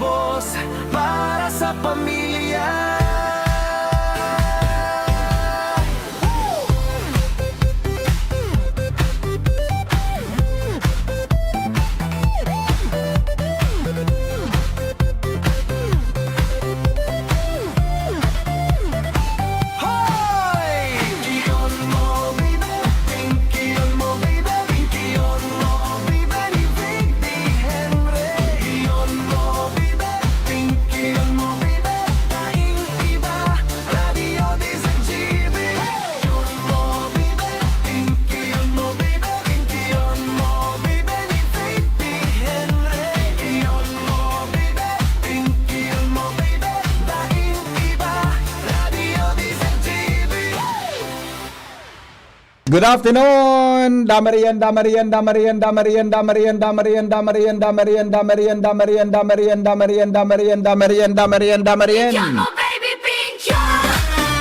Boss, para sa pamilya. Good afternoon, Damarian, Damarian, Damarian, Damarian, Damarian, Damarian, Damarian, Damarian, Damarian, Damarian, Damarian, Damarian, Damarian, Damarian, Damarian, Damarian.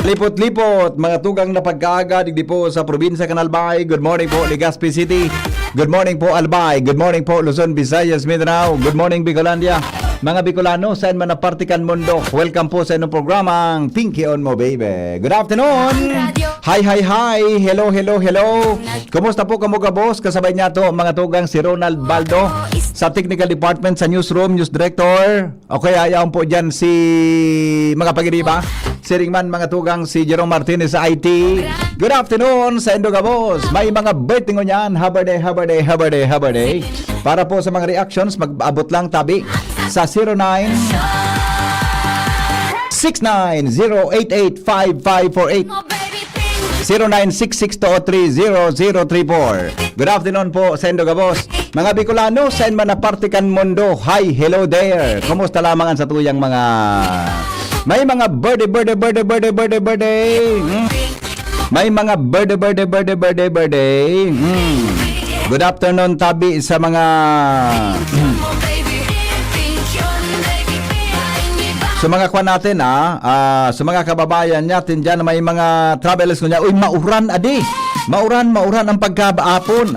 Lipot-lipot, mga tugang na pagkaaga, digdi po sa probinsya Canalbay. Good morning po, Legazpi City. Good morning po, Albay. Good morning po, Luzon, Visayas, Mindanao. Good morning, Bicolandia. Mga Bicolano, saan man napartikan mundo, welcome po sa inyong programang Pinky on Mo Baby. Good afternoon! Hi, hi, hi! Hello, hello, hello! Kumusta po kamuga boss? Kasabay niya to mga tugang si Ronald Baldo sa Technical Department sa Newsroom, News Director. Okay, ayaw po dyan si mga pag-iriba. Si Ringman, mga tugang si Jerome Martinez sa IT. Good afternoon sa Indoga boss! May mga birthday ko niyan. Haberday, haberday, haberday, haberday. Para po sa mga reactions, mag-abot lang tabi sa 0969-088-5548 0966-203-0034. Good afternoon po sa Indoga boss. Mga Bicolano, saan man napartikan mundo, hi, hello there. Kumusta lamang ang sa tuyang mga may mga birthday. May mga birthday. Good afternoon tabi sa mga sa mga kwan natin sa mga kababayan natin dyan, may mga travelers ko niya. Uy, mauran adi. Mauran ang pagkahapon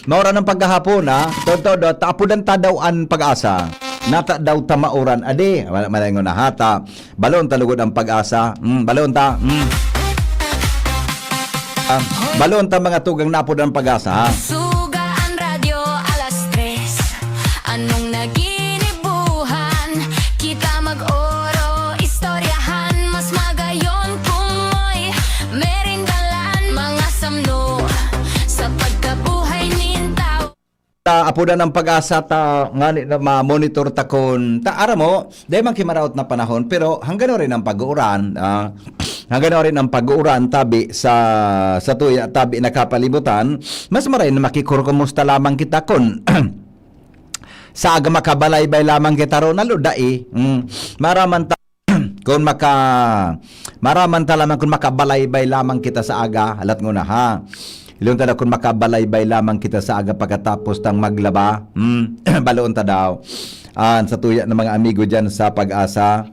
Mauran ang pagkahapon Todo tapudan tadawaan pag-asa. Nata daw ta mauran adi. Malingon na hata. Balon talugod ang pag-asa. Balon ta. Balon ta mga tugang napod ang pag-asa Sugaan radyo alas 3. Anong naginibuhan? Kita mag-oro, istoryahan. Mas magayon kung mo'y merindalan. Mga samno sa pagkabuhay nintaw. Apudan ng pag-asa ta ngani na ma-monitor ta kon ta ara mo dahil man kimaraot na panahon pero hanggang rin ang pag-uuran hanggang rin ang pag-uuran tabi sa tuya tabi na kapalibutan mas maray na makikumusta lamang kita kon sa aga makabalaybay lamang kita ron aludai maraman ta kung maraman ta lamang kung makabalaybay lamang kita sa aga halat ngo na ha. Ilong tada kung makabalaybay lamang kita sa aga pagkatapos tang maglaba. Baloon ta daw. Sa tuya ng mga amigo dyan sa pag-asa.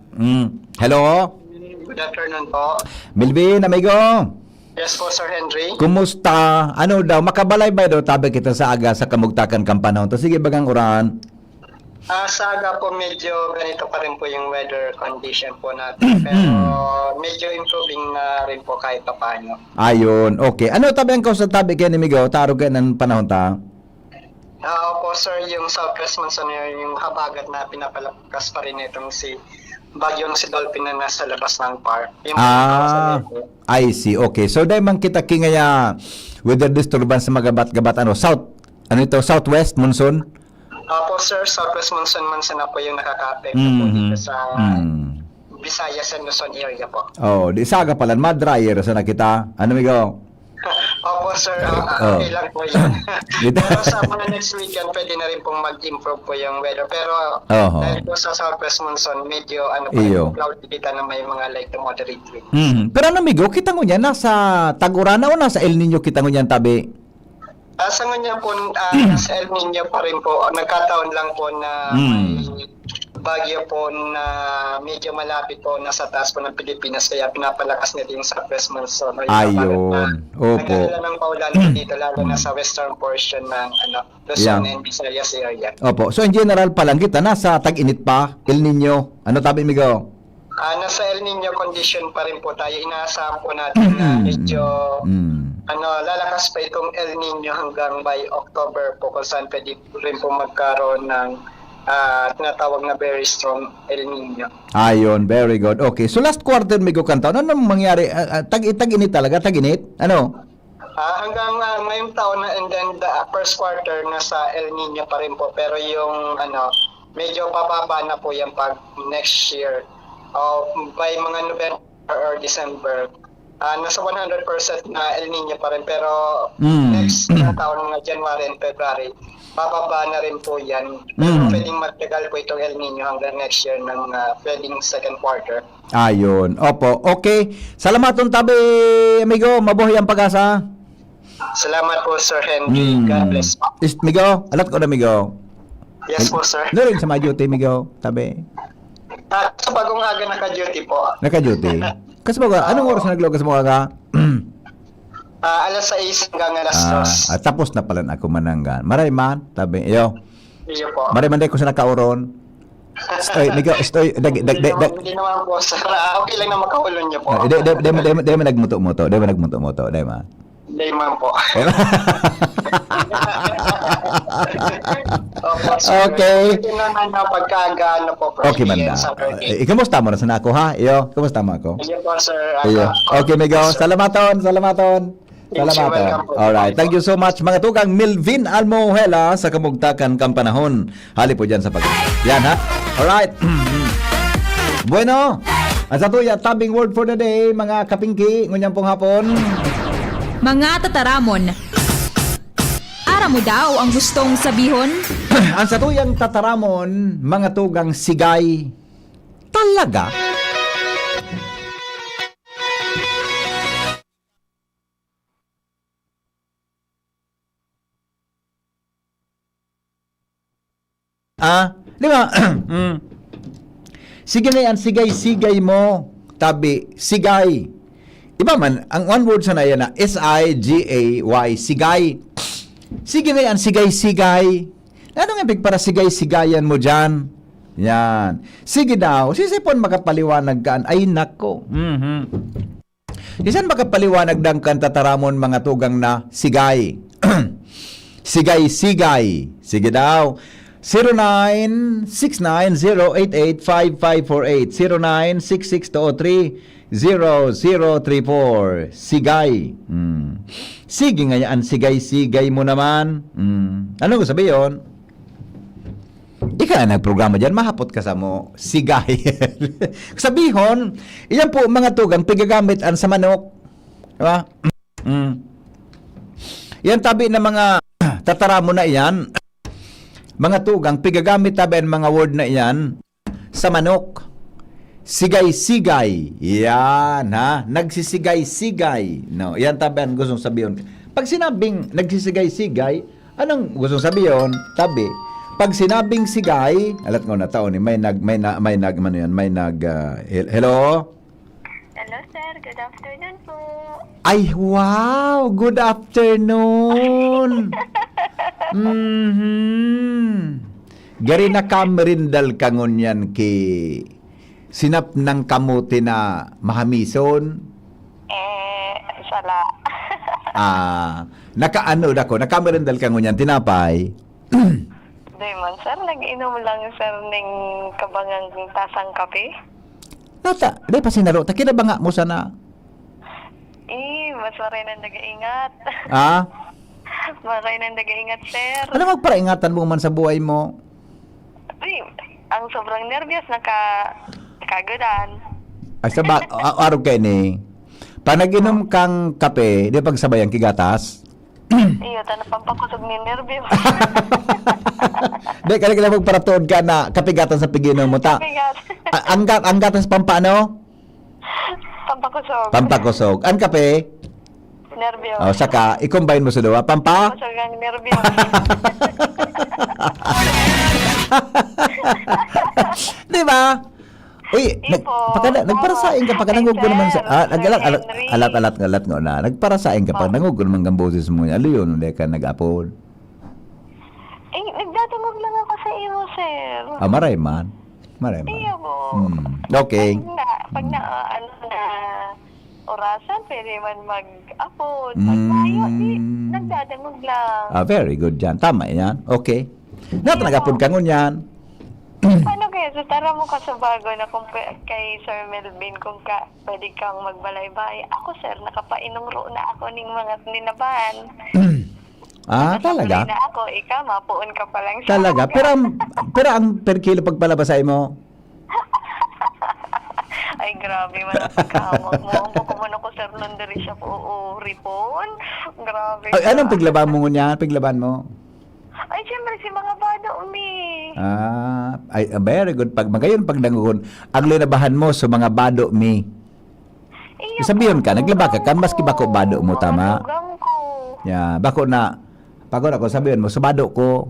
Hello? Good afternoon po. Milvin, amigo. Yes po, Sir Henry. Kumusta? Ano daw? Makabalaybay daw tabi kita sa aga sa kamugtakan kang panahon. Sige bagang uran. Sa aga po medyo ganito pa rin po yung weather condition po natin. Pero medyo improving na rin po kahit pa paano. Ayun, okay. Ano tabi ang sa tabi kaya ni Migo? Tarugan ng panahon ta? Opo, sir, yung Southwest Monsoon yung habagat na pinapalakas pa rin itong si bagyong si Dolphin na nasa labas ng park. Yung I see. Okay. So dahil man kita kingaya weather disturbance sa magabat-gabat Southwest monsoon? Opo, sir, Southwest Monsoon na po yung nakaka-apekto po dito sa Visayas and Luzon area po. Oh, di saga pala madryer sa nakita. Ano Migo? Opo, sir. Okay lang po yun. Pero sa mga next weekend, pwede na rin pong mag-improve po yung weather. Pero dahil po sa Southwest Monsoon, medyo cloudy kita na may mga light to moderate wind. Pero ano Migo, kita mo niya nasa Tagurana o nasa El Nino kita mo niyan tabi? Sa ngayon po, nasa El Nino pa rin po. Nagkataon lang po na may bagyo po na medyo malapit po nasa taas po ng Pilipinas, kaya pinapalakas nila yung southwest monsoon. Ayun. Opo. Nagdala ng paulan dito, lalo na sa western portion ng Luzon and Visayas area. Opo. So in general pa lang kita, nasa tag-init pa, El Nino. Ano tabi, Migo? Nasa El Nino condition pa rin po tayo. Inaasahan po natin na medyo lalakas pa itong El Nino hanggang by October po, kung saan pwede rin po magkaroon ng tinatawag na very strong El Nino. Ayun, very good. Okay, so last quarter, Migo Kantaon, ano mangyari? Tag-init talaga? Tag-init? Ano? Hanggang ngayong taon na, and then the first quarter nasa El Nino pa rin po, pero yung medyo bababa na po yan pag next year. By mga November or December, nasa 100% na El Nino pa rin, pero next na taon, mga January and February, bababa na rin po yan. Pero pwedeng magtagal po itong El Nino hanggang next year ng pwedeng second quarter. Ayun. Opo. Okay. Salamaton tabi, amigo. Mabuhay ang pag-asa. Salamat po, Sir Henry. God bless po. Migo, alat ko na, Migo. Yes po, sir. Ano rin sa mga duty, Migo? Tabi. Sa bagong aga naka-duty po. Naka-duty? Kasi mga, anong oras na naglo ka sa mga ka? Alas 6 hanggang alas 2. Tapos na pala na ako mananggan. Maray man, tabi. Iyo. Iyo po. Maray man, ko sa nakauron. Migo, Hindi naman po, sir. Okay lang na makahulon niyo po. Di mo nagmuto-muto. Di mo nagmuto-muto. Di mo. Hindi man po. Okay. Ito naman na pagkagaano po. Okay man na. Kamusta mo na sana ako, ha? Iyo, kamusta mo ako? Iyo po, sir. Iyo. Okay, Migo. Salamaton. Alright. Thank you so much, mga tugang. Milvin Almohela sa kamugtakan kang panahon. Hali po dyan sa pag... Yan, ha? Alright. Bueno. Ang sa tuya, tabing word for the day, mga kapingki. Ngunyan pong hapon. Mga tataramon. Ara mo daw ang gustong sabihon? Ang sa tuyang tataramon, mga tugang sigay. Talaga? Di ba? Sige na yan, sigay-sigay mo. Tabi, sigay. Iba man, ang one word sa na yan na S-I-G-A-Y, sigay. Sige na yan, sigay-sigay. Ano nga big para sigay-sigayan mo dyan? Yan. Sige daw, sisipon makapaliwanag kan. Ay, nako. Isan makapaliwanag ng kantataramon mga tugang na sigay. Sigay-sigay. Sige daw. 0969-088-5548 0966-203-0034 Sigay. Sige nga yan, sigay-sigay mo naman. Ano ko sabihin? Ika na nagprograma dyan, mahapot ka sa mo. Sigay. Sabihon, iyan po mga tugang pigagamit an sa manok. Diba? Yan tabi na mga tataramo na iyan. Mga tugang, pigagamit tabi ang mga word na iyan sa manok. Sigay-sigay. Yan, ha? Nagsisigay-sigay. No, yan tabi ang gustong sabihin. Pag sinabing nagsisigay-sigay, anong gustong sabihin? Tabi. Pag sinabing sigay, alat ko na taon, hello? Hello, sir. Good afternoon po. Ay, wow! Good afternoon! Gari na kamerindal kangon yan ki sinap ng kamuti na mahamison. Sala. Nakaano dako, nakamerindal kangon yan, tinapay. Diamond, sir. Nag-inom lang, sir, ng kabangang tasang kape. Nata, di pa sinaro. Takina ba nga mo sana? Mas maray nang nag-iingat. Maray nang nag-iingat, sir. Ano magparaingatan mo man sa buhay mo? Ang sobrang nervyos, nakagudan. Ay, araw kayo ni. Pag nag-inom kang kape, di pagsabayan kigatas? Iyo, pampakusog ni nervyos. Di, kaya magparatod ka na kapigatan sa piginom mo. Ang gatas pampano? Pampakusog. Pampakusog. Ang kape? Nervyos. O, saka, i-combine mo sa dua. Pampa? Pampakusog ang nervyos. Di ba? Uy, Ipo. nagparasain ka pag nangug ko naman sa Sir Henry. alat nga na. Nagparasain ka pag nangug ko naman ang boses mo. Ano yun, hindi ka nag-upload. Eh, nagdadamog lang ako sa iyo, sir. Maray man. Maray man. Iya po. Okay. Pag na, ano na, orasan, pwede man mag-upload. Pag layo, nagdadamog lang. Very good yan. Tama yan. Okay. Nato nag-upload ka ngunyan. Paano kaya? So, tara mo ka sa bago na kung kay Sir Melvin kung pwede kang magbalay-bay. Ako, sir, nakapainom ro na ako ng mga ninaban. Talaga? Na ako, ikaw, mapuon ka pa lang. Talaga? Pero ang per kilo pagpalabasay mo? Ay, grabe man ang pagkahamag mo. Ang bukuman ako, sir, nandari siya po ripon. Grabe. Ay, anong paglaban mo ngunyan? Paglaban mo? Ay, siyempre, si mga bado, umi. Very good. Pag nanguhon, ang linabahan mo sa mga bado mi. Sabihin ka, naglaba ka, maski bako bado mo, tama? Malugang ko. Yeah, bako na, pagod ako, sabihin mo, sa bado ko.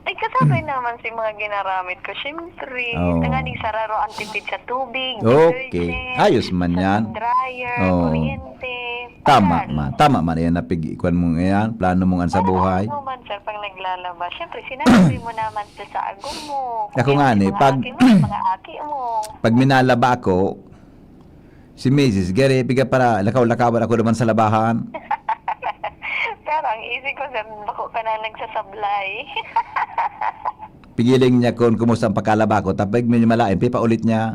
Ay, kasabay naman si mga ginaramit ko. Siyempre, Oo. nanganing sararo ang tipid sa tubig, Okay. detergent, Ayos man sa yan. dryer, Oo. kuryente. Tama Ayan. man. Tama man yan, napig-ikuan mo ngayon, plano mong sa buhay. Ano man, sir, pag naglalaba, siyempre, sinasabi mo naman sa agong mo. Ako nga ni, Mga pag- aki mo, mga aki mo. Pag minalaba ako, si Mrs. Gary, piga para lakaw-lakawan ako naman sa labahan. Pero ang easy ko, sir, bako ka na nagsasablay. Pigiling niya kung kumusta ang pagkalaba ko, tapos medyo malain, pipa ulit niya.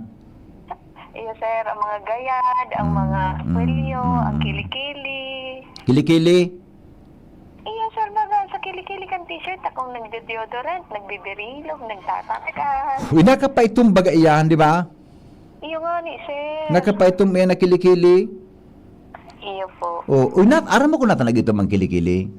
Iyo, sir, ang mga gayad, ang mga kwelyo, ang kilikili. Kilikili. Iyo, sir, mga sa kilikili kang t-shirt, akong nagde-deodorant, nagbibirilog, nagtatangkas. Uy, nakapaitom baga iyan, di ba? Iyo nga ni, sir. Nakapaitom yan na kilikili. Iyo po. Uy, aram mo ko natin nagitom ang kilikili.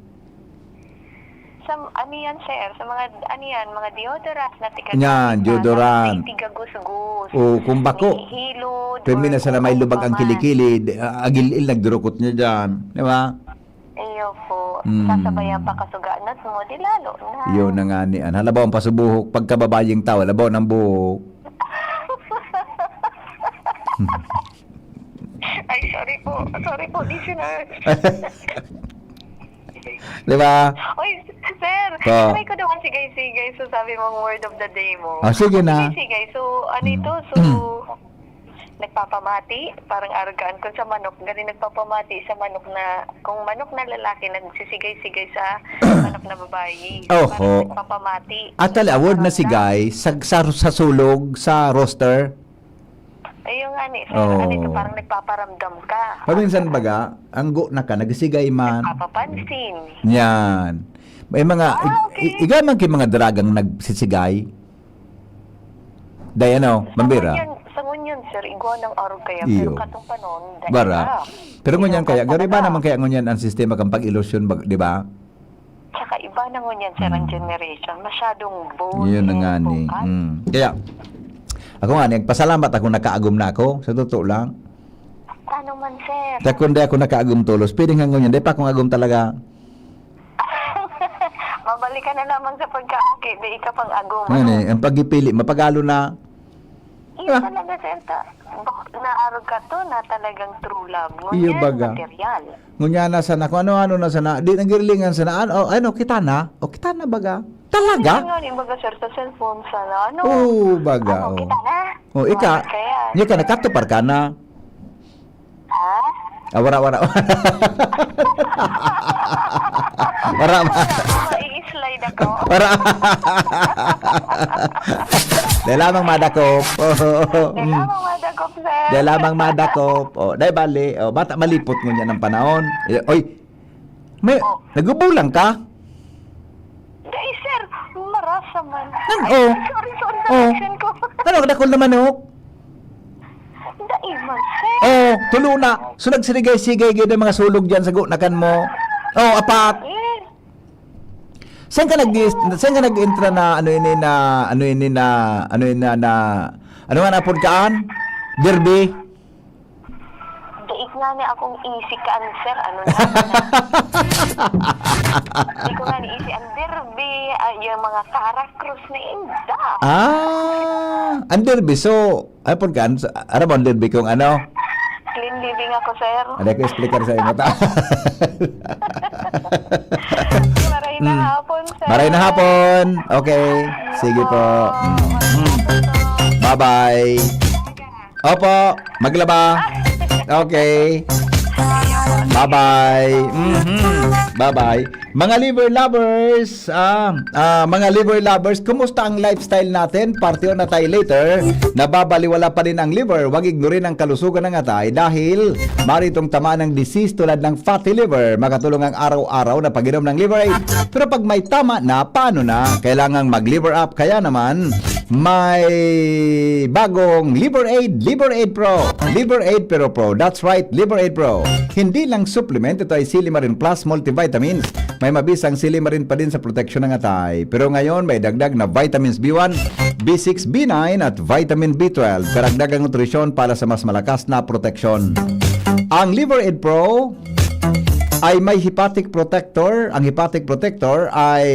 Sa, ano yan, sir? Sa mga, ano yan, mga deodorant na tiga. Yan, deodorant. Tigagus-gus. Kung bako, Hilod. pwede na sana may lubag ang kilikili, agil-il, nagdurukot niya dyan. Di ba? Iyo po. Mm. Sasabayan pa kasugaanat mo, di lalo na. Yun na nga ni an. Halabaw ang pasubuhok, pagkababaying tao, halabaw ng buhok. Ay, sorry po, listener. Di ba? Oy, sir, Pa. try ko naman sigay-sigay so sabi mong word of the day mo. Sige na. Sigay, so ano ito? So, nagpapamati, parang arrogant ko sa manok, galing nagpapamati sa manok na, kung manok na lalaki, nagsisigay-sigay sa manok na babae. Oho. Parang nagpapamati. At award na si Guy sa sulog, sa roster. Ayun nga ni, sir, Oh. ano ito, parang nagpaparamdam ka. Paminsan baga, ang go na ka, nagsigay man. Papapansin. Yan. May mga, Okay. igay man kay mga dragang nagsisigay. Day ano, mambira. Sa ngunyan, sir, igwa ng araw kaya, Iyo. pero katong panon, dahil Bara. na. Pero ngunyan kaya, gari ba Talaga. naman kaya ngunyan ang sistema kang pag-ilusyon, di ba? Tsaka iba na ngunyan, sir, ang generation. Masyadong bold. Yun na nga ni. vocal. Kaya, ako nga, nagpasalamat ako nakaagom na ako, sa totoo lang. Ano man, sir? Kaya kung di ako nakaagom tulos, pwede nga ngunyan, di pa akong agom talaga. Mabalik ka na naman sa pagkaaki, di ka pang agum. Ngayon ang pagipili, mapagalo na. Iyo talaga, sir. Naarog ka to na talagang true love. Iyo Ngunyan, baga. material. Ngunya na sana, kung ano-ano na sana, di nagirilingan sana, kita na? Kita na baga? Talaga? Ano nga, baga, sir, sa cellphone sana. Ano? Oo, baga. Ano, kita na? Ika, Kaya. niya ka nakatupar ka na. Ha? Wara. Wara. I-slide ako. Wara. Dahil lamang madakop. Kailangan madagop, sir. Dahil lamang madakop. Dahil bali. Bata malipot mo niya ng panahon. Oy, nagubulang ka? Dahil, sir, marasa man. Oh. Sorry sa Oh. action ko. Ano, kadakol na manok? Dahil man, sir. Tulo na. So nagsigay-sigay gid ang mga sulog diyan sa gunakan mo. Apat. Eh, Saan ka nag-intra na ano nga napod kaan? Derby? daig nga nga ni akong easy cancer. Ano na? Hindi ko nga ni easy ang derby, yung mga Caracruz na inda. Ang derby. So, ano po ka? Ano ba ang derby kung ano? Clean living ako, sir. Ano ko explicar sa inyo? Maray na hapon, sir. Maray na hapon. Okay. Sige po. Bye-bye. Opo. Maglaba. Okay. Bye-bye. Bye-bye. Mga liver lovers, mga liver lovers, kumusta ang lifestyle natin? Parte na tayo later. Nababaliwala pa rin ang liver. Huwag ignorin ang kalusugan ng atay dahil maritong tamaan ng disease tulad ng fatty liver. Makatulong ang araw-araw na pag-inom ng Liver Aid. Pero pag may tama na, paano na? Kailangang mag-liver up. Kaya naman, may bagong Liver Aid Pro. Liver Aid pero Pro. That's right, Liver Aid Pro. Hindi lang supplement, ito ay Silimarin Plus multivitamins. May mabisang silimarin pa din sa proteksyon ng atay. Pero ngayon may dagdag na vitamins B1, B6, B9 at vitamin B12. Karagdagang nutrisyon para sa mas malakas na proteksyon. Ang Liver Aid Pro ay may hepatic protector. Ang hepatic protector ay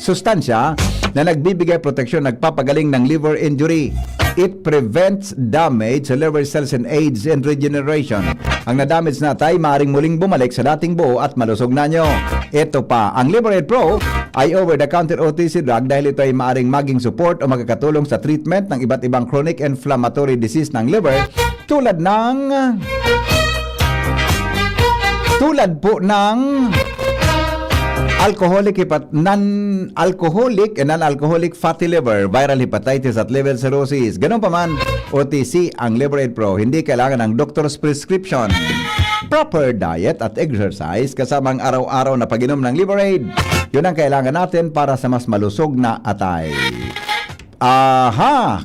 sustansya na nagbibigay proteksyon, nagpapagaling ng liver injury. It prevents damage sa liver cells and aids in regeneration. Ang na-damage na atay maaaring muling bumalik sa dating buo at malusog na nyo. Ito pa, ang Liver Aid Pro ay over-the-counter OTC drug dahil ito ay maaaring maging support o makakatulong sa treatment ng iba't ibang chronic inflammatory disease ng liver tulad po ng non-alcoholic and non-alcoholic fatty liver, viral hepatitis at liver cirrhosis. Ganun pa man, OTC ang Liver Aid Pro. Hindi kailangan ng doctor's prescription. Proper diet at exercise kasama ang araw-araw na pag-inom ng Liver Aid. Yun ang kailangan natin para sa mas malusog na atay.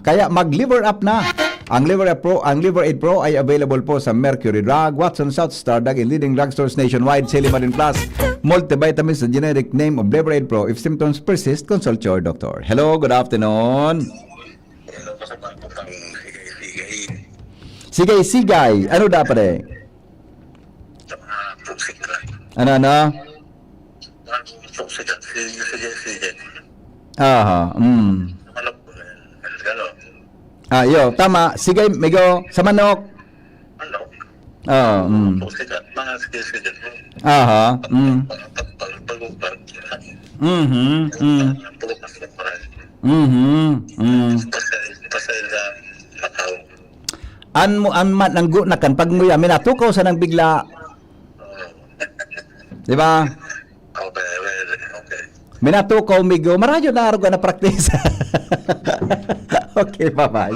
Kaya mag-liver up na. Ang Liver Aid Pro ay available po sa Mercury Drug, Watson South Star Drug, and leading drugstores nationwide. Silimarin Plus, multivitamins, the generic name of Liver Aid Pro. If symptoms persist, consult your doctor. Hello, good afternoon. Sigay. Ano dapat eh? Ano? Yo, tama. Sige, migo, sa manok. Anmat nang gunakan pag mo yamin natukaw sa nang bigla. Di ba? Okay. Minatukaw migo, marayo na araw na practice. Okay, bye-bye.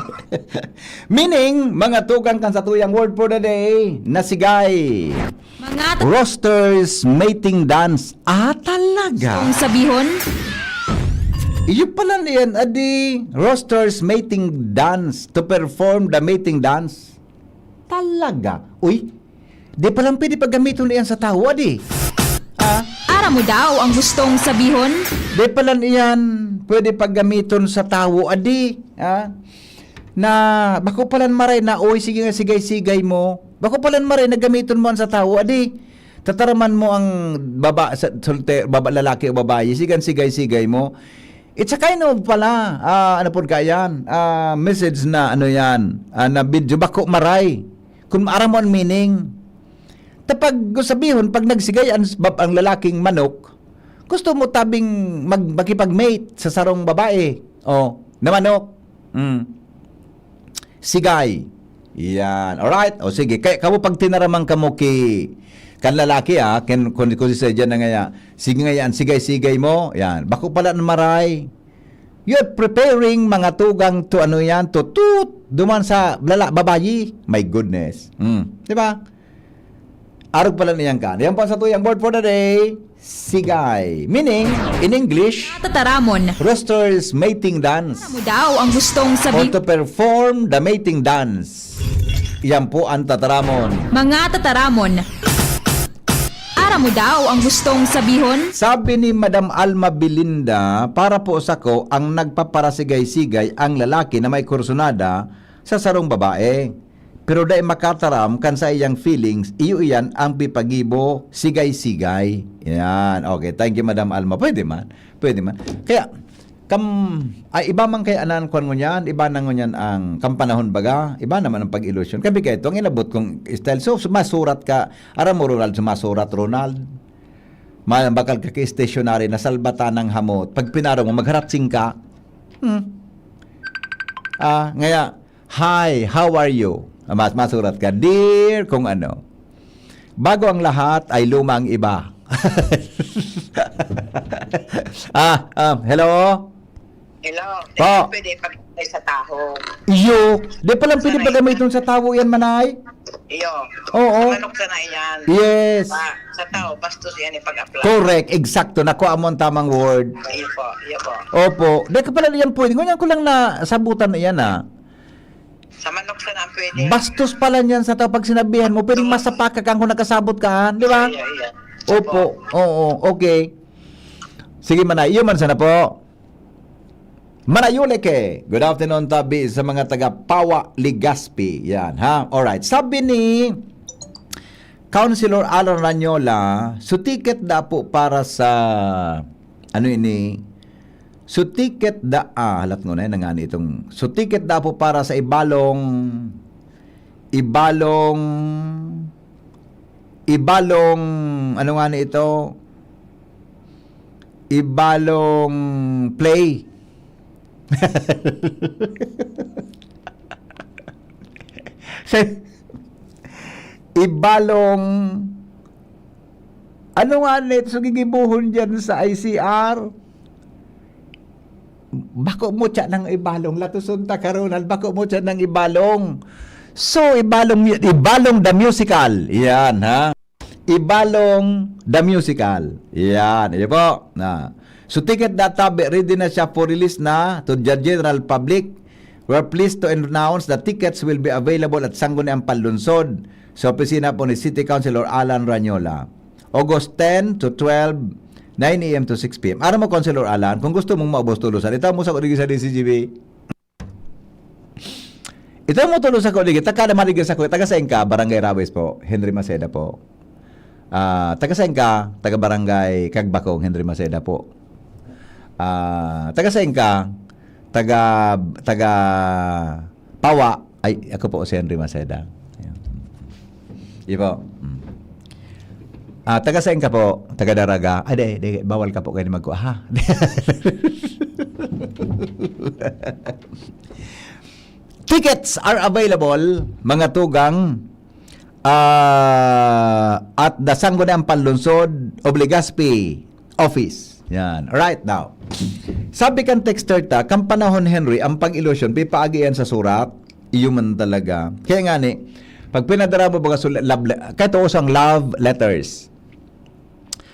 Meaning, mga tugang kan sa tuyang word for the day, nasigay. Roosters mating dance. Talaga? Kung sabihon, iyo pala yan, adi. Roosters mating dance to perform the mating dance. Talaga? Uy, di palang pwede paggamiton yan sa tao, adi. ara mo daw ang gustong sabihon? Di pala yan pwede paggamiton sa tao, adi. Na bako palan maray na, oy, sige nga, sigay-sigay mo. Bako palan maray na gamiton mo sa tao, adi. Tataraman mo ang lalaki o babae, sigan sigay-sigay mo. It's a kind of pala, ano po kayan, message na ano yan, na video, bako maray. Kung maaram mo ang meaning. Tapag sabihon, pag nagsigay ang lalaking manok, gusto mo tabing makipag-mate sa sarong babae. Na manok. Sigay. Yan. Alright? O sige, kaya kamo pag tinaramang kamo kan lalaki kung si dyan na nga, sige nga yan, sigay-sigay mo, yan, bako pala ng maray. You're preparing mga tugang to ano yan, to duman sa babayi. My goodness. Diba? Arog pala niyan ka. Yan po sa tuyang word for the day, sigay. Meaning, in English, Tataramon. roosters mating dance. Ara mo daw ang gustong Or sabihin? to perform the mating dance. Yan po ang tataramon. Mga tataramon. Ara mo daw ang gustong sabihon? Sabi ni Madam Alma Belinda, para po sa ko, ang nagpaparasigay-sigay ang lalaki na may kursunada sa sarong babae. pero dahil makataram kan sa iyang feelings, iyo iyan ang pipagibo, sigay-sigay. Yan. Okay, thank you, Madam Alma. Pwede man. Kaya, iba man kay anan kwan ngunyan, iba na ngunyan ang kampanahon baga, iba naman ang pag-illusion. Kabi kayo, ang inabot kong style. So, masurat ka, aram mo Ronald, sumasurat Ronald. Bakal ka stationary na salbata ng hamot. Pag pinarong mo, magharatsing ka. Ngaya, hi, how are you? Masurat ka, dear, kung ano. Bago ang lahat, ay luma ang iba. Hello? Hello. Po. Pwede pag-tay sa taho. Iyo, di palang pwede pa gamay itong sa tawo yan, manay? Iyo. Oo. Manok sa na yan. Yes. Sa taho, bastos yan pag-apply. Correct, eksakto. Nakuha mo ang tamang word. Iyo po. Opo. Di ka pala yan pwede. Ngunyan ko lang na sabutan na yan, Sa manok sa na pwede. Bastos pala niyan sa tao pag sinabihan mo, pwedeng masapaka kang kung nakasabot ka, di ba? Iya. Opo. Oo, okay. Sige, manay. Iyo man sana po. Manayuleke. Good afternoon, tabi sa mga taga Pawa, Legazpi. Yan, ha? Alright. Sabi ni Councilor Alan Ranyola, so ticket da po para sa so ticket da halat ngo na nga itong so ticket da po para sa ibalong ano nga ni ito, ibalong play. Ibalong ano nga nito so gigibuhon dyan sa ICR. Bako mo siya ng ibalong latusunta karonal, bako mo siya ng ibalong. So ibalong the musical. Yan, ha? Ibalong the musical. Yan, iyo po. So ticket data ready na siya for release na to the general public. We're pleased to announce that tickets will be available at Sangguniang Panlunsod sa opisina po ni City Councilor Alan Ranyola. August 10 to 12, 9 a.m. to 6 p.m. Ano mo, Councilor Alan, kung gusto mong maubos tulusan, ito mo sa kuligid sa DCGB. Ito mo tulusan sa kuligid, taga naman ligid sa kuligid, taga saan ka, Barangay Rawes po, Henry Maceda po. Taga saan ka, taga Barangay Kagbakong, Henry Maceda po. Taga saan ka, taga Pawa, ay, ako po si Henry Maceda. Ipo. Taga saan ka po? Taga Daraga. Di, bawal ka po kayo magkuha, ha? Tickets are available, mga tugang, at the Sangguniang Panlunsod of Legazpi office. Yan. Right now. Sabi kan texter ta, kang panahon Henry, ang pag-illusion, pipaagian sa surat, iyo man talaga. Kaya nga ni, pag pinadara mo baga kahit usang love letters.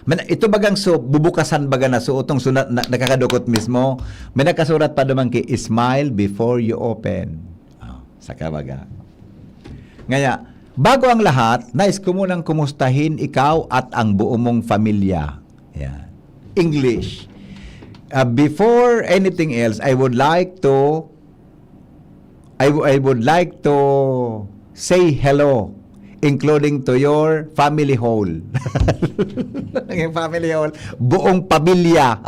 Ito bagang bubukasan baga na itong sunat nakakadukot mismo. May nakasurat pa naman kay smile before you open. Saka baga. Ngaya, bago ang lahat, nais ko munang kumustahin ikaw at ang buo mong pamilya. Yan. English. Before anything else, I would like to say hello, including to your family whole. Ang family whole, buong pamilya.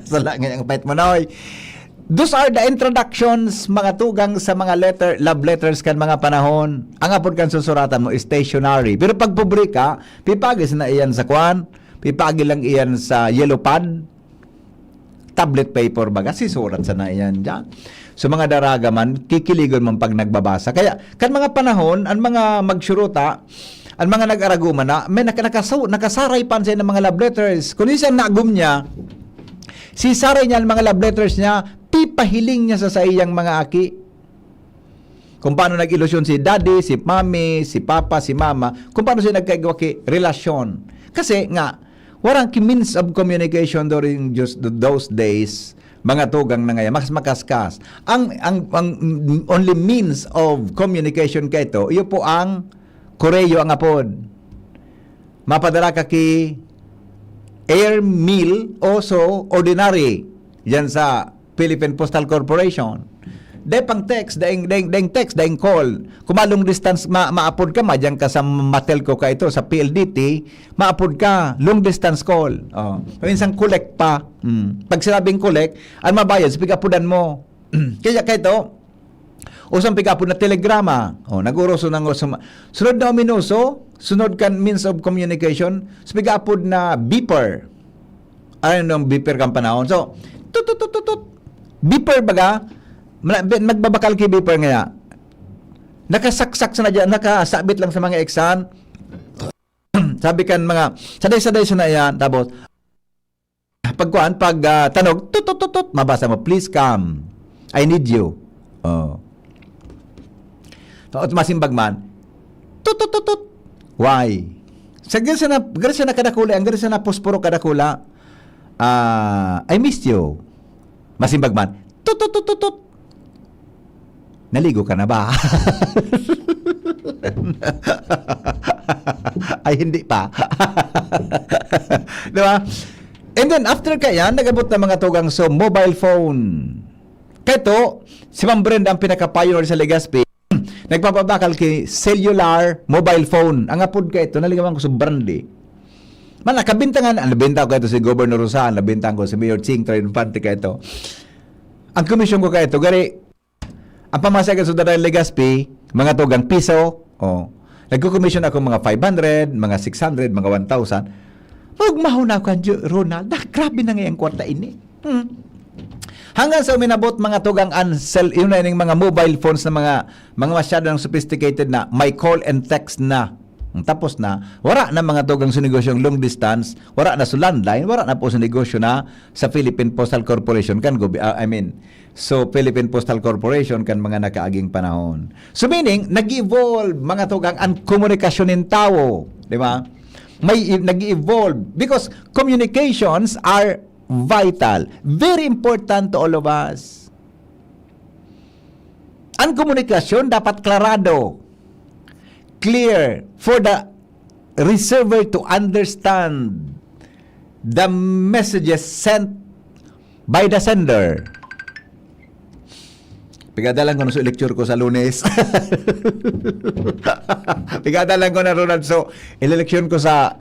Sala ngayang pait mo noy. Those are the introductions, mga tugang sa mga love letters kan mga panahon. Ang apod kan susuratan mo is stationary. Pero pag publika, pipagis na iyan sa kwan, pipagi lang iyan sa yellow pad, tablet paper baga, sisurat sa na iyan dyan. So mga daraga man, kikiligon man pag nagbabasa. Kaya, kan mga panahon, ang mga magsyuruta, ang mga nag-araguman na, may nakasaray pa siya ng mga love letters. Kung isang nagum niya, si saray niya ang mga love letters niya, pipahiling niya sa iyang mga aki. Kung paano nag-ilusyon si daddy, si mami, si papa, si mama, kung paano siya nagkagwaki relasyon. Kasi nga, warang means of communication during just those days, mga tugang na ngayon, makaskas. Ang only means of communication kay ito, iyo po ang koreyo ang apod. Mapadala ka ki air meal o so ordinary yan sa Philippine Postal Corporation. Day pang text, daing text, daing call. Kung long distance, maapod ka, madyan ka sa Matelco ka ito, sa PLDT, maapod ka, long distance call. Oh. Minsan collect pa. Pag sinabing collect, ang mabayad, pick-upodan mo. Kaya ito, usang pick-upod na telegrama. Oh, naguroso ng sunod na ominoso, sunod kan means of communication, pick-upod na beeper. Ano nung beeper kang panahon? So, tut. Beeper baga, magbabakal kay beeper nga. Nakasaksak sa na dyan, nakasabit lang sa mga eksan. Sabi kan mga, saday-saday sa na yan, tapos, pag tanog, tut, mabasa mo, please come. I need you. Oh. At masimbag man, tut. Why? Sa gansa na kadakula, ang gansa na posporo kadakula, I missed you. Masimbag man, tut. Naligo ka na ba? Ay, hindi pa. Diba? And then, after kaya, nagabot na mga tugang so mobile phone. Kaito, si Ma'am Brenda ang pinaka-pioneer sa Legazpi, nagpapabakal kay cellular mobile phone. Ang apod ka ito, naligawan ko sa brandi. Man, nakabintangan, nabintan ko ito si Governor Rosan, nabintan ko si Mayor Ching Triunfante ka ito. Ang komisyon ko ka ito, gari, ang pamasagan sa Daray Legazpi, mga tugang piso, nagko-commission ako mga 500, mga 600, mga 1,000. Huwag mahuna ko, Ronald, grabe na ngayong kwarta ini. Hanggang sa uminabot mga tugang yun na yung mga mobile phones na mga masyadong sophisticated na may call and text na. Tapos na, wala na mga tugang sa negosyong long distance, wala na sa landline, wala na po sa negosyo na sa Philippine Postal Corporation Philippine Postal Corporation kan mga nakaaging panahon. So meaning, nag-evolve mga tugang ang komunikasyon ng tao, di ba? May nag-evolve because communications are vital, very important to all of us. Ang komunikasyon dapat klarado, clear for the receiver to understand the messages sent by the sender. Pigadalan ko na sa lecture ko sa Lunes. Pigadalan ko na Ronald. So, ileleksyon ko sa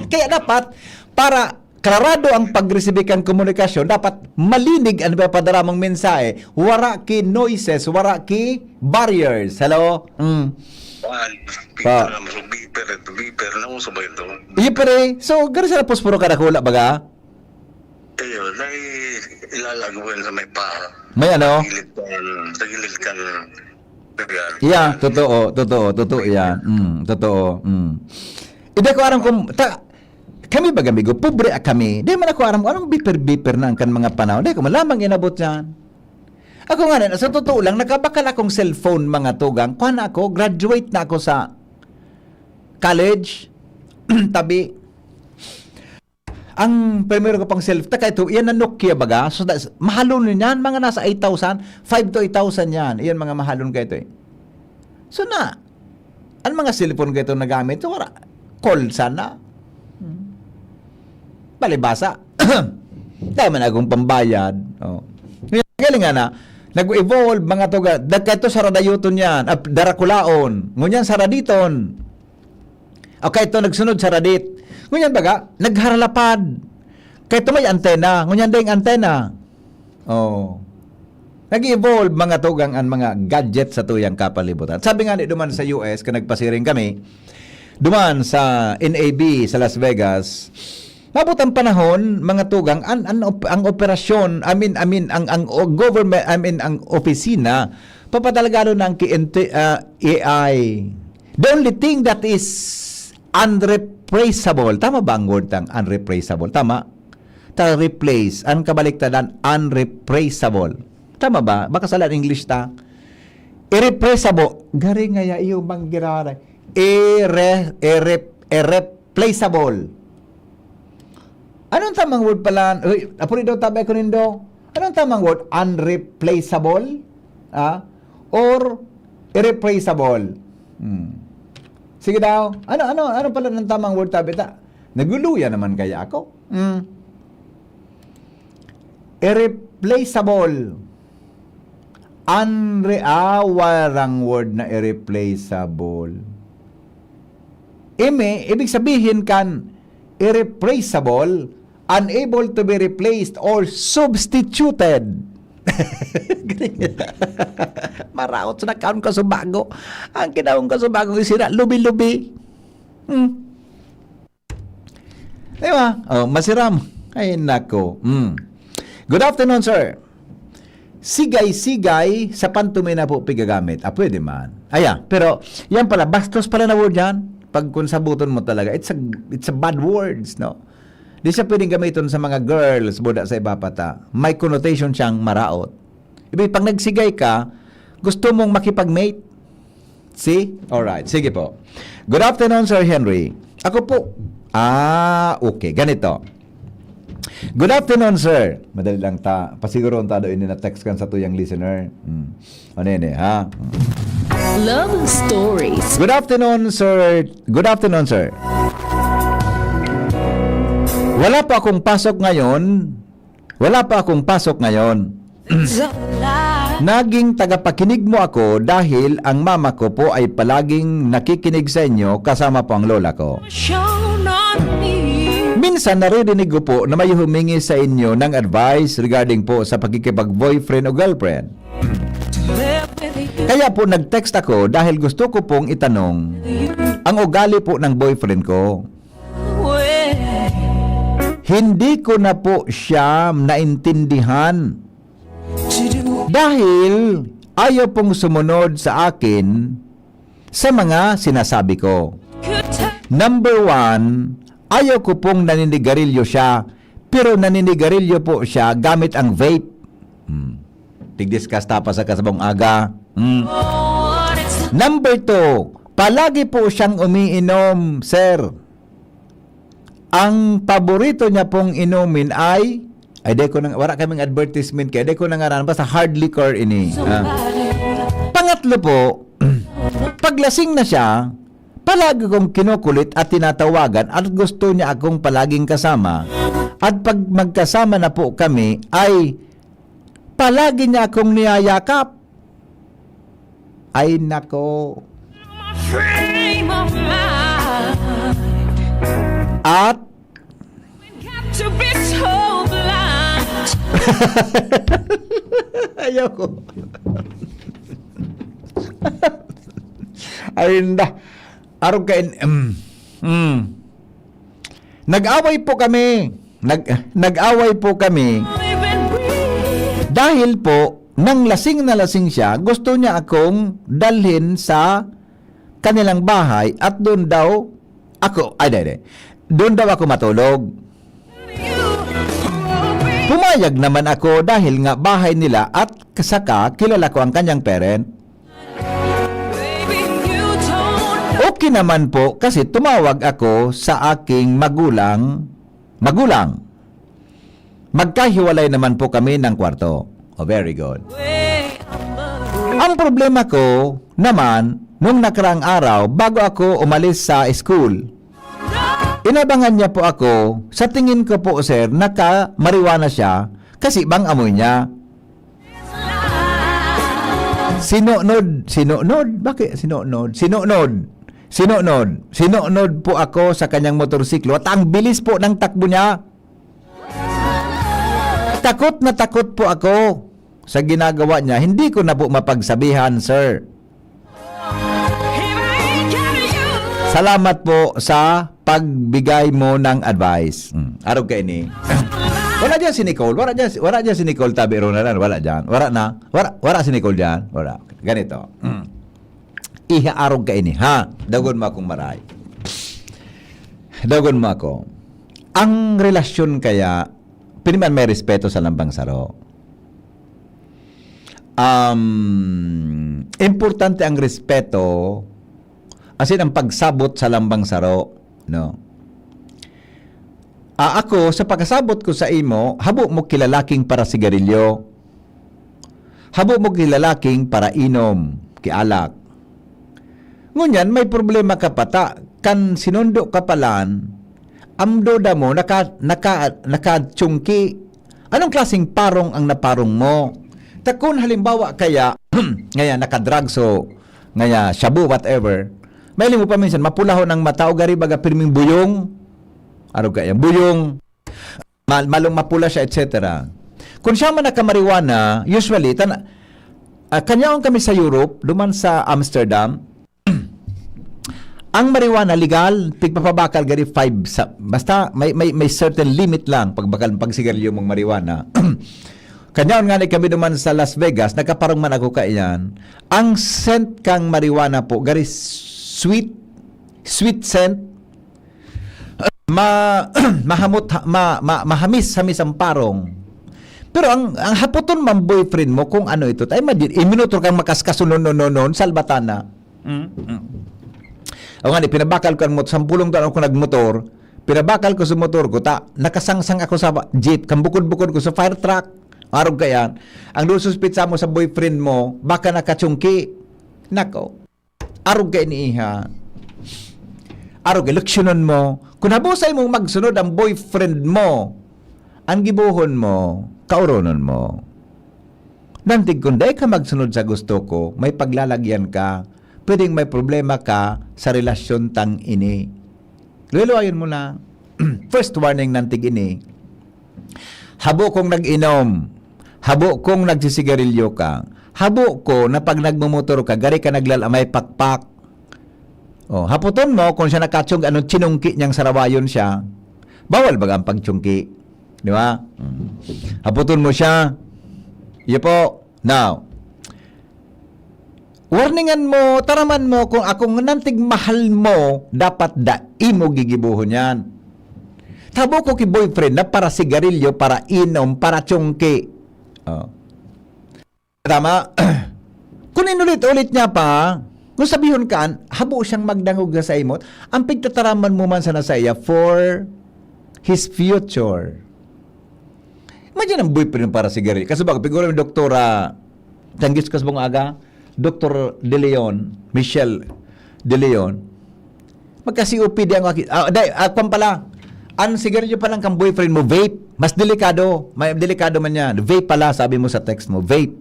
kaya dapat, para klarado ang pag-receive kang komunikasyon, dapat malinig ang padaramang mensahe. Wara ki noises, wara ki barriers. Hello? Beeper na mo sabay ito. Beeper so, gano'n sila posporo kadakula baga? Ayun, ilalagawin sa may pa. May ano? Sa gilid kan. Yeah, totoo yan. Totoo. Hindi ko aram kung, kami baga amigo, pobre kami. Di man ako aram kung anong beeper na ang kan mga panahon. Di ko malamang inabot yan. Ako nga rin, sa totoo lang, nakabakal akong cellphone mga tugang. Kuha na ako, graduate na ako sa college, tabi. Ang primero ko pang ito, yan na Nokia baga. So, mahalon yan, mga nasa 8,000, 5 to 8,000 yan. Yan mga mahalon ka ito eh. So na, ang mga cellphone ka ito nagamit, so, call sana. Balibasa. Dahil man akong pambayad. Galing nga na, nag-evolve mga tuga. Dagka sa radayuton yan, darakulaon. Ngunyan sa raditon. Okay, ito nagsunod sa radit. Ngunyan baga, nagharalapad. Kaya ito may antena. Ngunyan ding antena. Nag-evolve mga tugang ang mga gadget sa tuyang kapalibutan. Sabi nga duman sa US, ka nagpasiring kami, duman sa NAB sa Las Vegas, mabot ang panahon, mga tugang, ang operasyon, ang government, ang opisina, papadalagano ng AI. The only thing that is unreplaceable, tama ba ang word tang unreplaceable? Tama? Replace, ang kabaliktaran, unreplaceable. Tama ba? Baka sa English ta. Irreplaceable. Gari nga ya iyo manggirara. Irreplaceable. Anong tamang word pala? Apuri daw tabi ko nindo. Anong tamang word? Unreplaceable? Or irreplaceable? Sige daw. Ano pala ng tamang word tabi ta? Naguluya naman kaya ako. irreplaceable. Warang word na irreplaceable. Ibig sabihin kan, irreplaceable, unable to be replaced or substituted. Maraot sa nakaon ka sa bago. Ang kinaon ka sa bago isira, lubi-lubi. Diba? Oh, masiram. Ay, nako. Good afternoon, sir. Sigay-sigay sa pantuloy na po pigagamit. Pwede man. Pero yan pala, bastos pala na word yan. Pag kung sabuton mo talaga, it's a bad words, no? Di siya pwedeng gamiton sa mga girls, buda sa iba pata. May connotation siyang maraot. Ibig, pag nagsigay ka, gusto mong makipag-mate. See? Alright, sige po. Good afternoon, Sir Henry. Ako po. Okay. Ganito. Good afternoon, sir. Madali lang ta. Pasiguro ang tado ini na text kan sa tuyang listener. Ano yun ha? Love Stories. Good afternoon, sir. Good afternoon, sir. Wala pa akong pasok ngayon. Naging tagapakinig mo ako dahil ang mama ko po ay palaging nakikinig sa inyo kasama po ang lola ko. Minsan naririnig ko po na may humingi sa inyo ng advice regarding po sa pagkikipag-boyfriend o girlfriend. Kaya po nag-text ako dahil gusto ko pong itanong ang ugali po ng boyfriend ko. Hindi ko na po siya naintindihan dahil ayaw pong sumunod sa akin sa mga sinasabi ko. Number 1, ayaw ko pong naninigarilyo siya, pero naninigarilyo po siya gamit ang vape. Tigdiskas pa sa kasabong aga. Number 2, palagi po siyang umiinom, sir. Ang paborito niya pong inumin ay wala kaming advertisement kaya, ko nangaran, basta hard liquor ini. Pangatlo po, paglasing na siya, palagi kong kinukulit at tinatawagan at gusto niya akong palaging kasama. At pag magkasama na po kami, ay palagi niya akong niyayakap. Ay nako. At ayaw ko. Ayun na. Araw kain. Nag-away po kami. Nag-away po kami. Dahil po, nang lasing na lasing siya, gusto niya akong dalhin sa kanilang bahay at doon daw ako matulog. Pumayag naman ako dahil nga bahay nila at kasaka kilala ko ang kanyang parent. Okay naman po kasi tumawag ako sa aking magulang. Magkahiwalay naman po kami ng kwarto. Very good. Ang problema ko naman, nung nakaraang araw, bago ako umalis sa school, inabangan niya po ako. Sa tingin ko po, sir, naka-marijuana siya kasi bang amoy niya. Sinunod? Bakit sinunod? Sinunod po ako sa kanyang motorsiklo at ang bilis po ng takbo niya. Takot na takot po ako sa ginagawa niya. Hindi ko na po mapagsabihan, sir. Salamat po sa pagbigay mo ng advice. Araw kayo ni. Wala dyan si Nicole. Wala dyan si Nicole Tabiro na lang. Wala dyan. Wala si Nicole dyan. Wala. Ganito. Ihaarog kayo ni. Ha? Dagon mo akong maray. Dagon mo ako. Ang relasyon kaya, piniman may respeto sa lambang saro. Importante ang respeto. Asin ang pagsabot sa lambang saro, no? Ako, sa pagkasabot ko sa imo, habo mo kilalaking para sigarilyo. Habo mo kilalaking para inom, kialak. Ngunyan, may problema ka pata. Kan sinundo ka palan, amdoda mo, nakatsungki, Anong klaseng parong ang naparong mo? Kung halimbawa kaya, ngaya nakadrug so, ngaya shabu, whatever, may mo pa minsan, mapulaho ng mata o gari baga pirming buyong, ano kaya, buyong, malong mapula siya, etc. Kung siya man nakamariwana, usually, kanyaon kami sa Europe, duman sa Amsterdam, ang marijuana legal, pigpapabakal gari 5 basta may certain limit lang pag sigarilyo mong marijuana. Kanyaon nga ni kami duman sa Las Vegas, nagkaparong man ako kaiyan. Ang scent kang marijuana po gari sweet scent. Mahamis ang parong. Pero ang hapoton man boyfriend mo kung ano ito, ay iminuto kang makaskasunon salbatana. O nga ni, pinabakal ko ang motor, 10 taon ako nagmotor, pinabakal ko sa motor ko, nakasangsang ako sa jeep, kambukod-bukod ko sa fire truck, arog kayan, ang lususpitsa mo sa boyfriend mo, baka nakachungki, nako, arog kay niiha, arog kay, leksyonon mo, kung habusay mong magsunod ang boyfriend mo, ang gibuhon mo, kauronon mo. Nantig kung day ka magsunod sa gusto ko, may paglalagyan ka, pwedeng may problema ka sa relasyon tang ini. Luluayon mo na. First warning nantig ini. Habo kong nag-inom, habo kong nagsisigarilyo ka, habo ko na pag nagmumotor ka, gari ka naglalamay pakpak. Oh, haputon mo kung siya nakachong chinungki niyang sarawayon siya. Bawal ba ang pagchungki? Di ba? Haputon mo siya. Iyo po. Now, warningan mo, taraman mo, kung akong nantig mahal mo, dapat imo gigibuhon yan. Tabo ko ki boyfriend na para sigarilyo, para inom, para chungki. Oh. Tama? Kung inulit-ulit niya pa, kung sabihon ka, habo siyang magdangog sa imot, ang pigtataraman mo man sa nasaya for his future. Imagine ang boyfriend para sigarilyo. Kasi bago, piguro yung doktora, tanggis kas mong aga, Dr. De Leon, Michelle De Leon, magka-COPD ang akwan pala, ang sigarilyo pa lang kang boyfriend mo, vape, mas delikado, may delikado man yan, vape pala, sabi mo sa text mo, vape.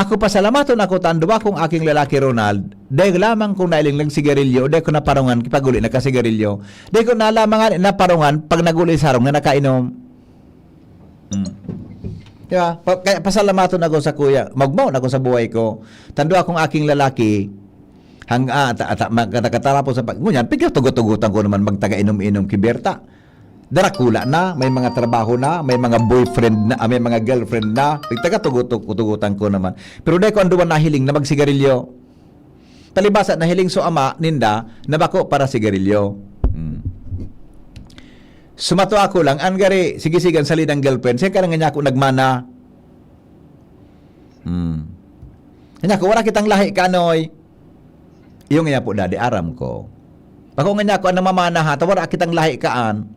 Ako pasalamaton ako, tando akong aking lalaki Ronald, dahil lamang kung nailing lang sigarilyo, dahil ko naparungan, kipaguli na kasigarilyo, dahil ko nalamangan, naparungan, pag naguli sa harong na nakainom. Diba? Kaya pasalamaton ako sa kuya. Magmaon ako sa buhay ko. Tando akong aking lalaki magkatarapos sa ngunyan, pigtugot-tugutan ko naman magtaga-inom-inom kiberta. Darakula na, may mga trabaho na, may mga boyfriend na, may mga girlfriend na, pigtaga-tugutan ko naman. Pero dahil ko anduman nahiling na magsigarilyo. Palibasa nahiling so ama, ninda, nabako para sigarilyo. Sumato ako lang, angari, sige-sigan sa lidang girlfriend, siya ka nga niya ako nagmana. Kanya ko, wala kitang lahi ka, noy. Yung nga po, dadi, aram ko. Bako nga niya ako, namamana ha, wala kitang lahi kaan.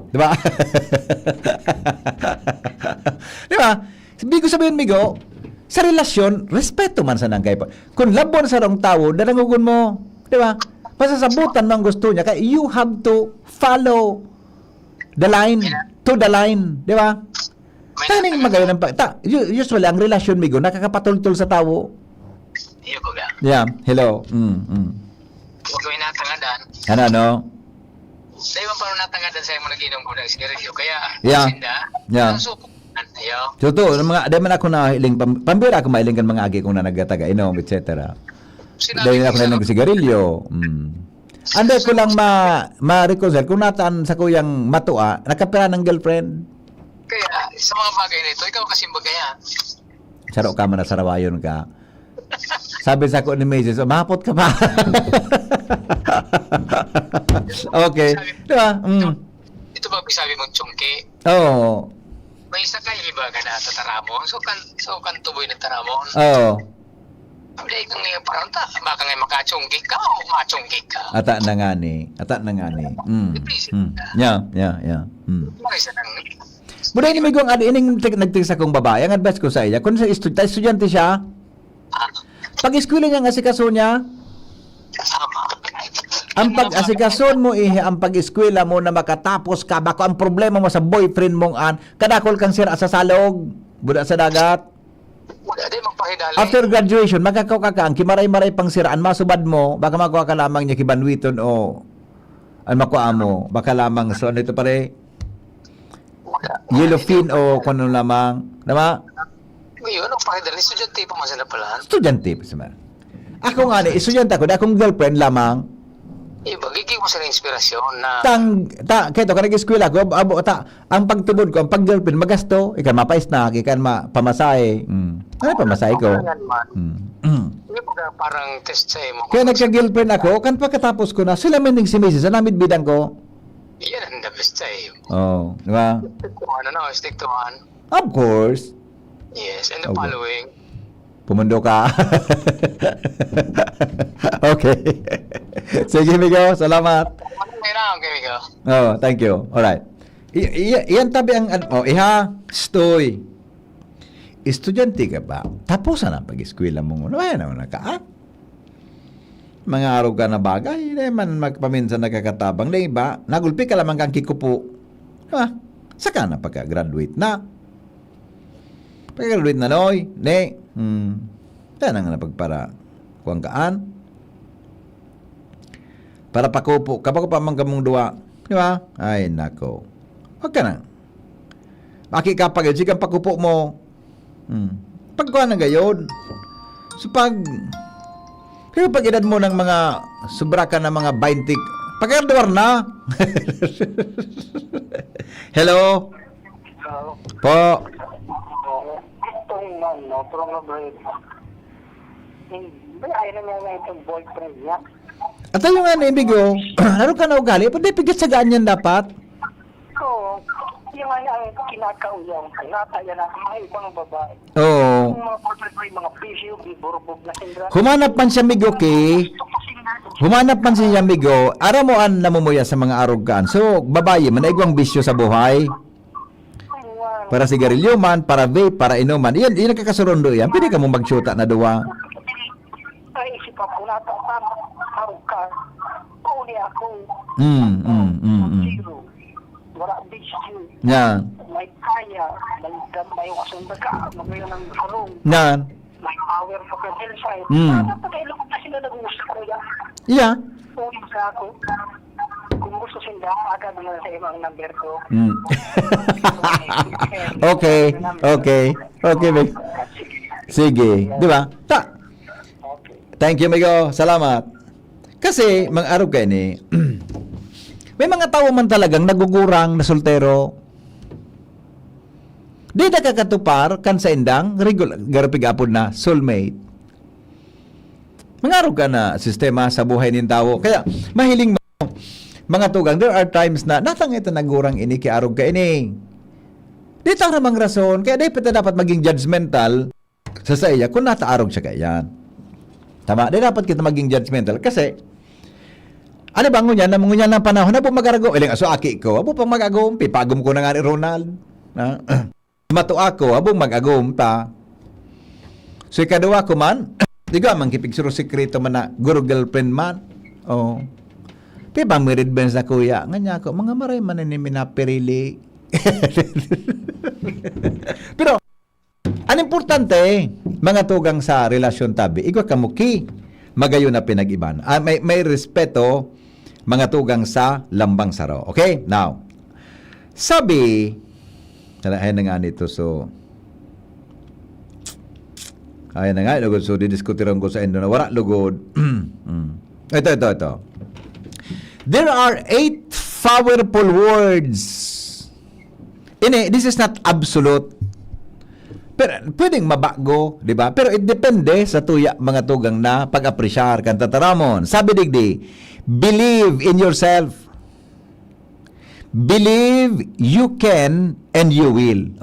Diba? Diba? Bigo sabihin, Migo, sa relasyon, respeto man sa nangkay pa. Kung labon sa rong tao, darangugon mo. Diba? Pasasabutan ng gusto niya, kaya you have to follow the line, to the line, di ba? Taning magayon ng usually ang relasyon, Migo, nakakapatultol sa tao. Iyo ko ga. Yeah, hello. Huwag ko inatangadan. Ano? Dahil mo parang natangadan sa'yo mo nag-inom ko ng sigarilyo. Kaya, Yeah. ang suko. Ayaw. Totoo, dahil man ako nahiling, pambira ako mailing kan mga agi kung na nagataga, inom, etc. Dahil ako na nagsigarilyo. Anday ko lang ma-reconcile kung nataan sa kuyang matua, nakapira ng girlfriend. Kaya, sa mga bagay nito, ikaw kasing bagayan. Saro ka man na sarawayon ka. Sabi sa ko ni Mrs. Mahapot ka pa. Okay. Diba? Ito ba sabi mong chungki? Oo. May isa ka iba ka na tataramon. So kan tuboy na taramon. Oo. Abday kang ngayon parang baka ngayon makachungki ka o machungki ka. Ata na nga ni. Yeah. Mga isa nang Buday ni Migong adi ining nagtig sa kong babae. Ang advice ko sa iya, kung sa estudyante siya, pag eskwela niya nga si kaso niya, sama. ang pag-asikason mo ang pag-eskwela mo na makatapos ka, bako ang problema mo sa boyfriend mong kadakol kang sira sa salog, buda sa dagat. Wala din magpahidali. After graduation, magkakaw ka ang kimaray-maray pang siraan, masubad mo, baka makuha ka lamang niya kibanwiton o ang makuha mo, baka lamang so ano ito pare, yellowfin o kung ano lamang, diba? Ngayon, magpahidali. Estudyante pa man sila pala. Estudyante pa siya. Ako nga ni, estudyante ako, akong girlfriend lamang, Magiging mo sila inspirasyon na kaya to, kanag eskwela ko, ang pagtubod ko, ang pag-girlfriend, magasto, ikan mapais na, ikan pamasahe. Ano pamasahe ko? Hindi mo na parang test sa mo. Kaya nagka-girlfriend ako, kan pagkatapos ko na, sila man si Mrs. Sa namid bidang ko. Yan ang the best sa iyo. Oh, di ba? Stick to one. Of course. Yes, and the Okay. following. Pumundo ka. Okay. Sige, Migo. Salamat. Miko. Oh, thank you. Alright. Iyan tabi ang stoy. Estudyante ka ba? Tapos na ang pag-eskwela mo. Ano ba naman naka? Mga araw ka na bagay, hindi man magpaminsan nakakatabang. Na iba, nagulpi ka lamang kang kikupo. Diba? Saka na pagka-graduate na. Pagka-graduate na, noy. Ne. Kaya nga na pagpara. Kuwang kaan. Para pakupo. Kapag pa man kamong duwa. Diba? Ay, nako. Huwag ka na. Maki ka pag sigang pakupo mo. Pagkuha na gayon. So pero pag edad mo ng mga sobra ka na mga 20, pagkaduwar na. Hello? Po. Itong man, no, pero break. Hindi, ayaw na niya na itong boyfriend niya. At yung nga naibigo, laro ka na ugali, pwede pigit sa ganyan dapat. So, yung ang kinakauyang, kinakaya na mga ibang babae. Oo. Yung mga boyfriend mo, yung mga pisyo, biburubog na sindra. Humanap man siya migo kay. Humanap man siya migo, ara mo an namumuya sa mga arogan. So, babae, manaigwang bisyo sa buhay. Para sigarilyo man, para vape, para inuman. Iyan nakakasurundo yan. Pwede ka mo magsyuta na duwa. Ay, isip ako na ito, harap ka. Uli ako. Zero. Wala bisyo. Yan. May kaya, may kasunda ka, magayon ng harong. Yan. May power sa hillside. Dapat ay lukot na sila nag-uusap ko yan. Yeah. Uwi sa ako. Kung gusto sila, agad na sa ibang number ko. Okay. Migo. Sige. Di ba? Thank you, Migo. Salamat. Kasi, mga araw kayo ni, may mga tao man talagang nagugurang na soltero. Di na kakatupar kan sa indang garapigapod na soulmate. Mga araw ka na sistema sa buhay ng tao. Kaya, mahiling mo, mga tugang, there are times na natang ito nagurang ini kay arog ka ini. Di ta namang rason, kaya di dapat maging judgmental sa iya kung nataarog siya kayan. Tama? Di dapat kita maging judgmental kasi ano ba ngunyan na ngunyan ng panahon na po mag-arago? Ilang aso aki ko, abo pang mag-agom, pipagom ko na nga ni Ronald. Mato ako, abo mag-agom pa. So ikaduwa ko man, di ko amang kipigsuro sekreto man na guru girlfriend man. Oh. Kaya bang merid ben sa kuya, nga niya ako, mga maray man ni minapirili. Pero, ang importante, mga tugang sa relasyon tabi, igwa kamuki, magayon na pinag-iban. May respeto, mga tugang sa lambang saro. Okay? Now, sabi, ayan na nga nito, so, ayan na nga, lugod, so, didiskutiran ko sa endo na, wala, lugod. Ito. There are 8 powerful words. This is not absolute. Pero pwedeng mabago, di ba? Pero it depende sa tuya mga tugang na pag-apresyar kan tataramon. Sabi digdi, believe in yourself. Believe you can and you will.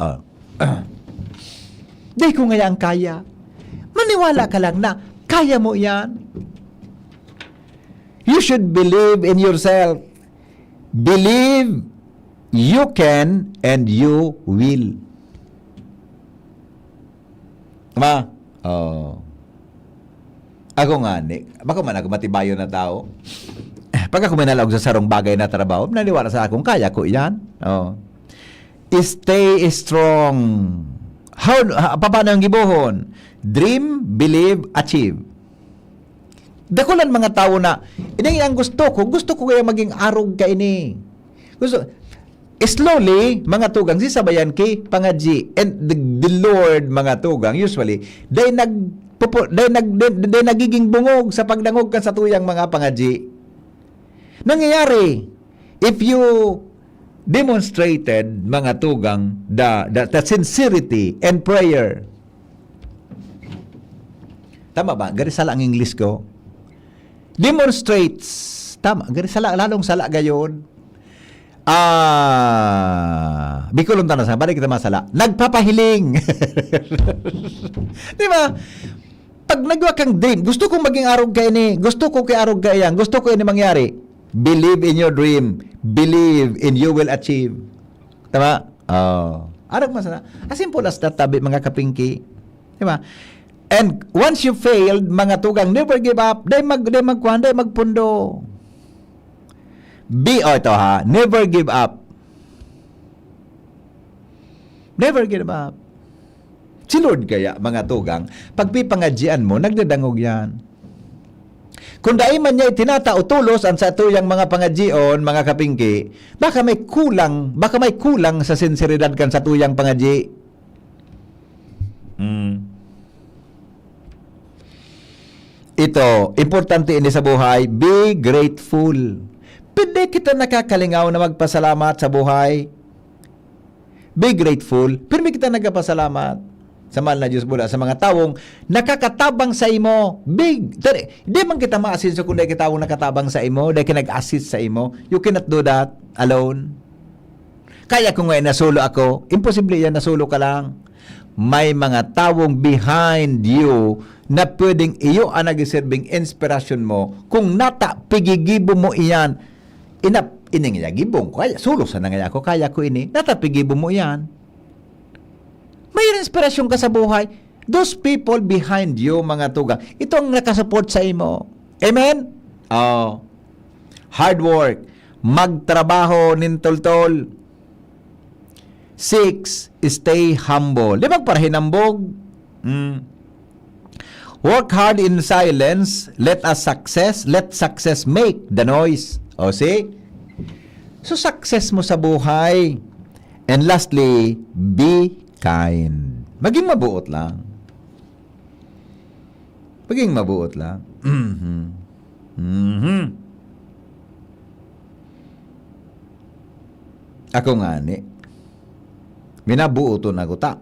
Di ko nga ang kaya. Maniwala ka lang na kaya mo yan. You should believe in yourself. Believe you can and you will. Ma? Oh. Ako nga, baka man ako matibayo na tao. Pag ako manalog sa sarong bagay na trabaho, naniwala sa akong kaya ko yan. Oh. Stay strong. Paano ang gibuhon? Dream, believe, achieve. Dakulan mga tao na, ini ang gusto ko kaya maging arog ka ini. Slowly, mga tugang, sisabayan kay pangadji. And the Lord, mga tugang, usually, day nagiging bungog sa pagdangog ka sa tuyang mga pangadji. Nangyayari, if you demonstrated, mga tugang, the sincerity and prayer. Tama ba? Gari sala ang English ko. Demonstrates. Tama. Gari sala, lalong sala gayon. Bicolon tanong sa balik kita masala. Nagpapahiling. Di ba? Pag nagwa kang dream, gusto kong maging arog ka ini, gusto ko kay arog ka yan, gusto ko ini mangyari. Believe in your dream. Believe in you will achieve. Tama? Arog masala. As simple as that, tabi, mga kapingki. Di ba? And once you failed, mga tugang, never give up. Day magpundo. Ito ha, never give up. Never give up. Si Lord kaya, mga tugang, pagpipangadjian mo, nagdadangog yan. Kung dahil man niya tinatautulos ang sa tuyang mga pangadjion, mga kapingki, baka may kulang sa sinseridad kan sa tuyang pangadji. Ito, importante ini sa buhay, be grateful. Pwede kita nakakalingaw na magpasalamat sa buhay. Be grateful. Pwede kita nagpasalamat sa mahal na Diyos mula sa mga tawong nakakatabang sa imo. Di man kita maasinso kung di kita tawong nakatabang sa imo, di kita nag-assist sa imo. You cannot do that alone. Kaya kung ngayon nasulo ako, imposible yan, nasulo ka lang. May mga tawong behind you na pwedeng iyo ang nag-serving inspiration mo. Kung pigigibo mo iyan, iningiyagibong ko, kaya sulo sa nangaya ko, kaya ko ini, natapigibo mo iyan. May inspirasyon ka sa buhay. Those people behind you, mga tugang, ito ang nakasupport sa imo. Amen? Hard work. Magtrabaho nintol-tol. 6, stay humble. Di magparahinambog? Work hard in silence. Let success make the noise. See? So, success mo sa buhay. And lastly, be kind. Maging mabuot lang. Maging mabuot lang. Ako nga ni. Minabuoton ako ta.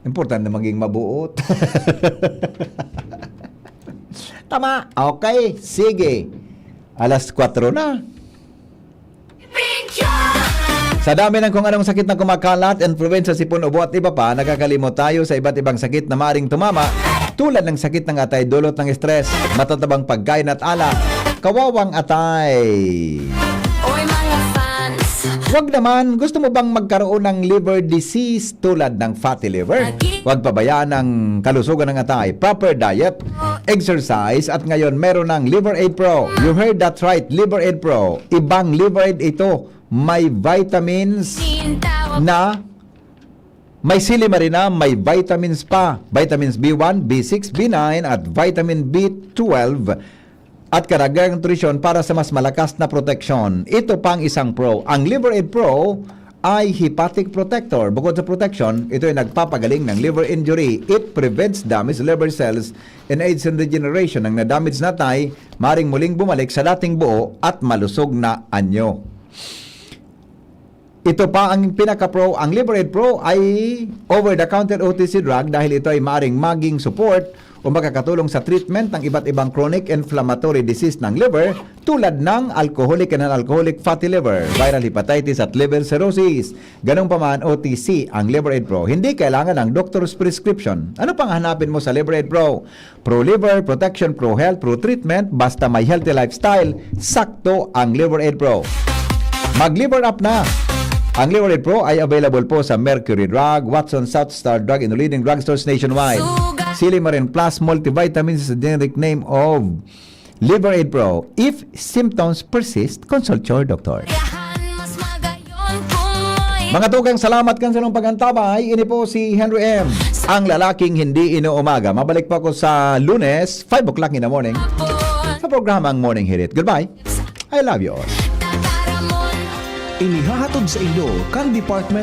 Importante na maging mabuot. Tama. Okay. Sige. 4:00 na. Sa dami ng kung anong sakit na kumakalat, influenza, sipon, ubo at iba pa, nakakalimot tayo sa iba't ibang sakit na maaring tumama, tulad ng sakit ng atay, dulot ng stress, matatabang pagkain at alak, kawawang atay. Oy mga fans, Huwag naman, gusto mo bang magkaroon ng liver disease tulad ng fatty liver? Huwag pabayaan ang kalusugan ng atay. Proper diet, exercise, at ngayon meron ng Liver Aid Pro. You heard that right, Liver Aid Pro. Ibang Liver Aid ito. May vitamins na may silimarina, may vitamins pa. Vitamins B1, B6, B9 at vitamin B12 at karagdagang nutrisyon para sa mas malakas na proteksyon. Ito pang isang pro. Ang Liver Aid Pro ay hepatic protector. Bukod sa protection, ito ay nagpapagaling ng liver injury. It prevents damaged liver cells and aids in regeneration. Ang na-damage na tay, maring muling bumalik sa dating buo at malusog na anyo. Ito pa ang pinaka-pro. Ang Liver Aid Pro ay over-the-counter OTC drug dahil ito ay maring maging support o makakatulong sa treatment ng iba't ibang chronic inflammatory disease ng liver tulad ng alcoholic and non-alcoholic fatty liver, viral hepatitis at liver cirrhosis. Ganun pa man, OTC ang Liver Aid Pro. Hindi kailangan ng doctor's prescription. Ano pang hanapin mo sa Liver Aid Pro? Pro liver, protection, pro health, pro treatment, basta may healthy lifestyle, sakto ang Liver Aid Pro. Mag-liver up na! Ang Liver Aid Pro ay available po sa Mercury Drug, Watson, South Star Drug, and leading drugstores nationwide. Silimarin Plus Multivitamins is the generic name of Liberaid Pro. If symptoms persist, consult your doctor. Mas magayon kung may Mga tugang, salamat kan sa inyong pagantabay. Ini po si Henry M. Ang lalaking hindi inuumaga. Mabalik po ako sa Lunes, 5 o'clock in the morning, sa programang Morning Hirit. Goodbye. I love you all. tataramon. Inihahatod sa inyo kang Department